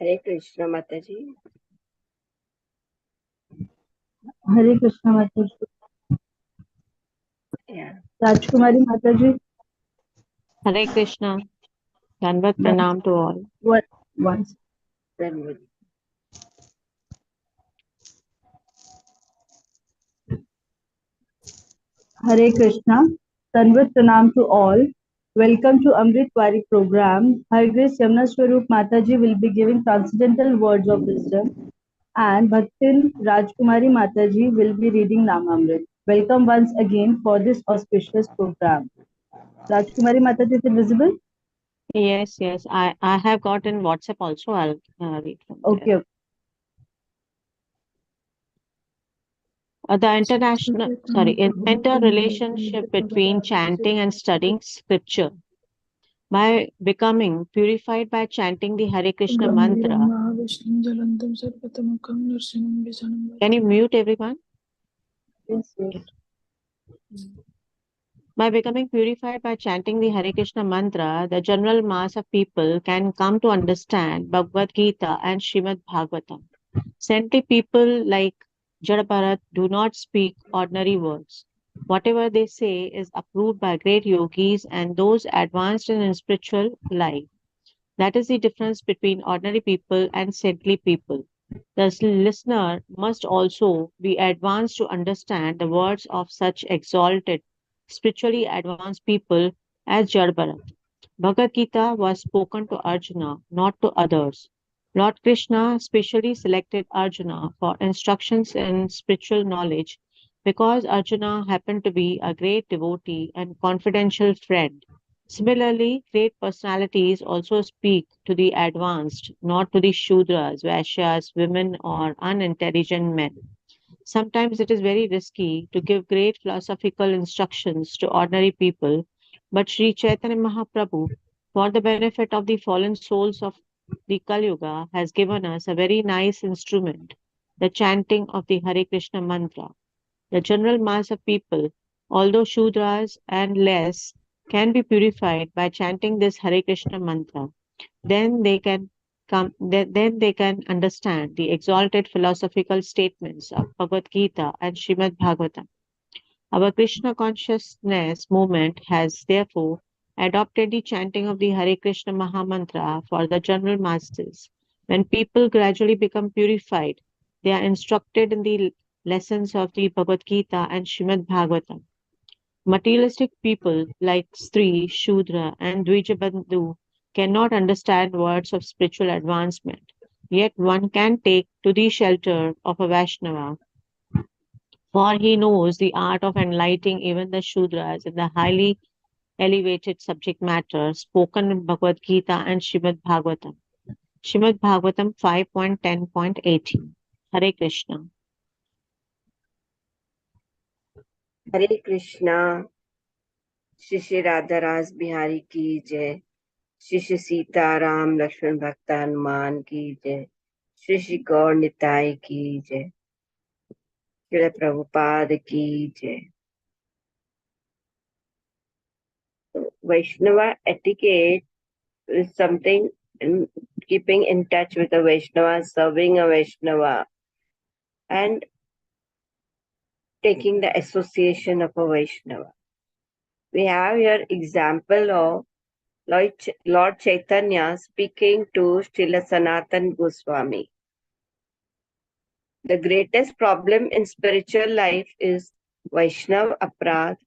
Hare Krishna, Mataji. Hare Krishna Mataji. Yeah. Rajkumari Mataji. Hare Krishna. Danvat Pranam to all. What once? Then Hare Krishna. Tanvat Pranam to all. Welcome to Amritvani program. Her Grace Yamuna Swarup Mataji will be giving transcendental words of wisdom, and Bhaktin Rajkumari Mataji will be reading Namamrit. Welcome once again for this auspicious program. Rajkumari Mataji, is it visible? Yes. I have got in WhatsApp also. I'll read from there. Okay. The interrelationship between chanting and studying scripture. By becoming purified by chanting the Hare Krishna mantra. Can you mute everyone? Yes, yes. By becoming purified by chanting the Hare Krishna mantra, the general mass of people can come to understand Bhagavad Gita and Srimad Bhagavatam. Saintly people like Jada Bharat do not speak ordinary words. Whatever they say is approved by great yogis and those advanced in spiritual life. That is the difference between ordinary people and saintly people. The listener must also be advanced to understand the words of such exalted, spiritually advanced people as Jad Bharat. Bhagavad Gita was spoken to Arjuna, not to others. Lord Krishna specially selected Arjuna for instructions in spiritual knowledge because Arjuna happened to be a great devotee and confidential friend. Similarly, great personalities also speak to the advanced, not to the Shudras, Vaishyas, women, or unintelligent men. Sometimes it is very risky to give great philosophical instructions to ordinary people, but Sri Chaitanya Mahaprabhu, for the benefit of the fallen souls of the Kali Yuga, has given us a very nice instrument, the chanting of the Hare Krishna mantra. The general mass of people, although Shudras and less, can be purified by chanting this Hare Krishna mantra. Then they can then they can understand the exalted philosophical statements of Bhagavad Gita and Srimad Bhagavatam. Our Krishna consciousness movement has therefore adopted the chanting of the Hare Krishna Mahamantra for the general masses. When people gradually become purified, they are instructed in the lessons of the Bhagavad Gita and Srimad Bhagavatam. Materialistic people like Stri, Shudra, and Dvijabandhu cannot understand words of spiritual advancement. Yet one can take to the shelter of a Vaishnava, for he knows the art of enlightening even the Shudras in the highly elevated subject matter spoken in Bhagavad Gita and Srimad Bhagavatam. Srimad Bhagavatam 5.10.18. Hare Krishna. Hare Krishna, Shri Shri Radha Ras Bihari ki jai, Shri Shri Sita Ram Lakshman Bhakta Hanuman ki jai, Shri Shri Gaur Nitai ki jai, Shri Prabhupada ki jai. So, Vaishnava etiquette is something in keeping in touch with a Vaishnava, serving a Vaishnava, and taking the association of a Vaishnava. We have here example of Lord Chaitanya speaking to Srila Sanatan Goswami. The greatest problem in spiritual life is Vaishnav Aprad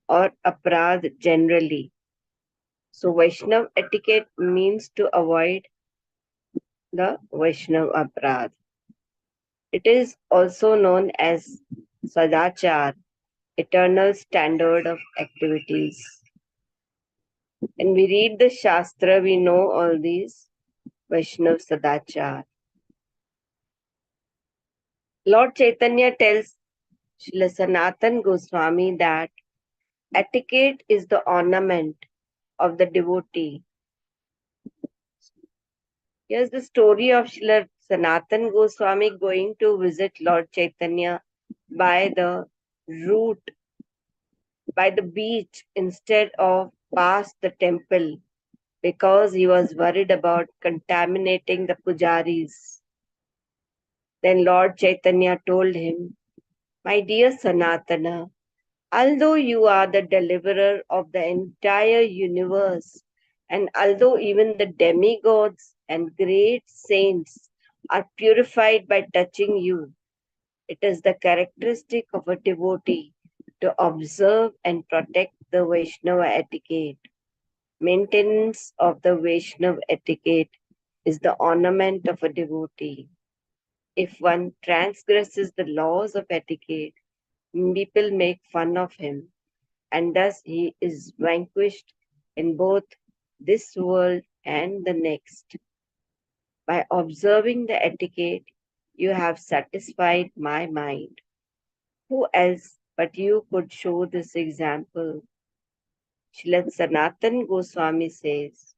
or Aprad generally. So Vaishnav etiquette means to avoid the Vaishnav Aprad. It is also known as Sadachar, eternal standard of activities. When we read the Shastra, we know all these Vaishnav Sadachar. Lord Chaitanya tells Srila Sanatan Goswami that etiquette is the ornament of the devotee. Here's the story of Srila Sanatan Goswami going to visit Lord Chaitanya by the route, by the beach instead of past the temple. because he was worried about contaminating the pujaris. Then Lord Chaitanya told him, "My dear Sanatana, although you are the deliverer of the entire universe, and although even the demigods and great saints are purified by touching you, it is the characteristic of a devotee to observe and protect the Vaishnava etiquette. Maintenance of the Vaishnava etiquette is the ornament of a devotee. If one transgresses the laws of etiquette, people make fun of him, and thus he is vanquished in both this world and the next. By observing the etiquette, you have satisfied my mind. Who else but you could show this example?" Srila Sanatan Goswami says,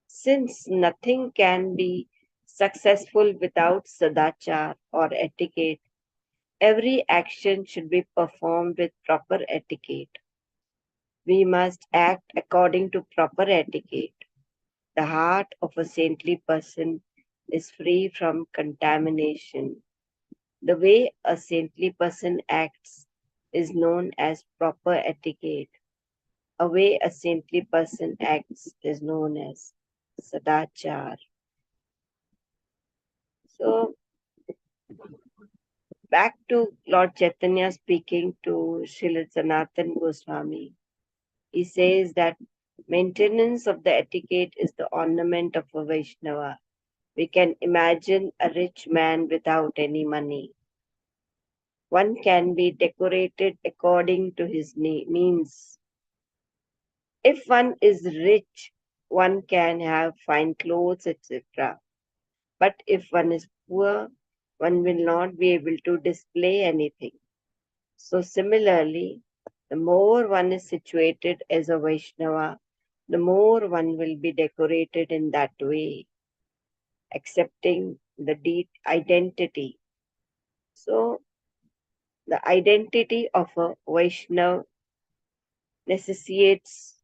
"Since nothing can be successful without sadachar or etiquette, every action should be performed with proper etiquette. We must act according to proper etiquette. The heart of a saintly person is free from contamination. The way a saintly person acts is known as proper etiquette. A way a saintly person acts is known as sadachar." So, back to Lord Chaitanya speaking to Srila Sanatan Goswami. He says that maintenance of the etiquette is the ornament of a Vaishnava. We can imagine a rich man without any money. One can be decorated according to his means. If one is rich, one can have fine clothes, etc. But if one is poor, one will not be able to display anything. So, similarly, the more one is situated as a Vaishnava, the more one will be decorated in that way, accepting the deep identity. So, the identity of a Vaishnava necessitates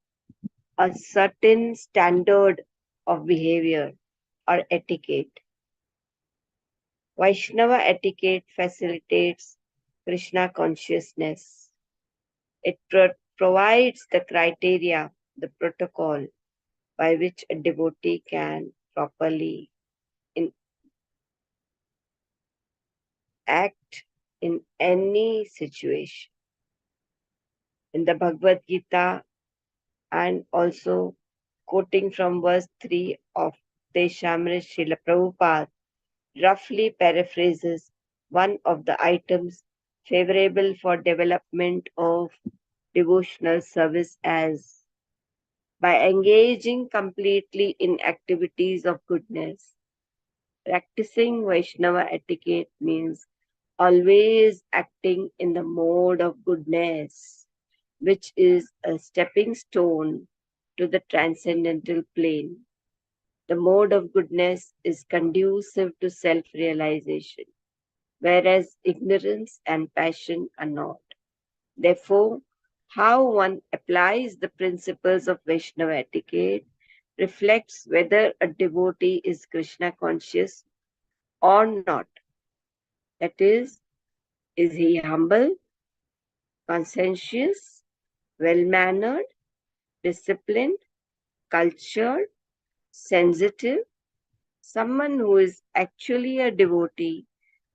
a certain standard of behavior or etiquette. Vaishnava etiquette facilitates Krishna consciousness. It provides the criteria, the protocol by which a devotee can properly act in any situation. In the Bhagavad Gita, and also quoting from verse 3 of Teshamrit Srila Prabhupada, roughly paraphrases one of the items favorable for development of devotional service as, by engaging completely in activities of goodness. Practicing Vaishnava etiquette means always acting in the mode of goodness, which is a stepping stone to the transcendental plane. The mode of goodness is conducive to self realization, whereas ignorance and passion are not. Therefore, how one applies the principles of Vaishnava etiquette reflects whether a devotee is Krishna conscious or not. That is he humble, conscientious, well mannered, disciplined, cultured, sensitive? Someone who is actually a devotee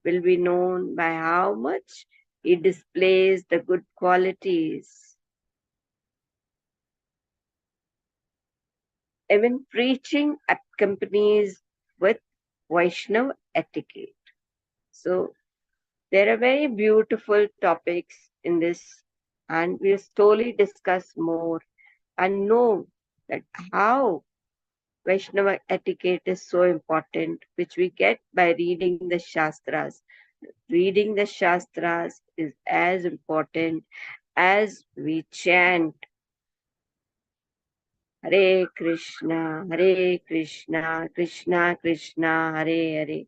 will be known by how much he displays the good qualities. Even preaching accompanies with Vaishnava etiquette. So there are very beautiful topics in this, and we'll slowly discuss more and know that how Vaishnava etiquette is so important, which we get by reading the Shastras. Reading the Shastras is as important as we chant Hare Krishna, Krishna Krishna, Hare Hare,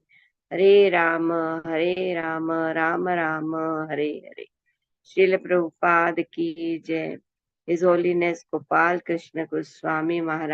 Hare Rama, Rama Rama, Hare Hare. Srila Prabhupada ki jai. His Holiness Gopal Krishna Goswami Maharaj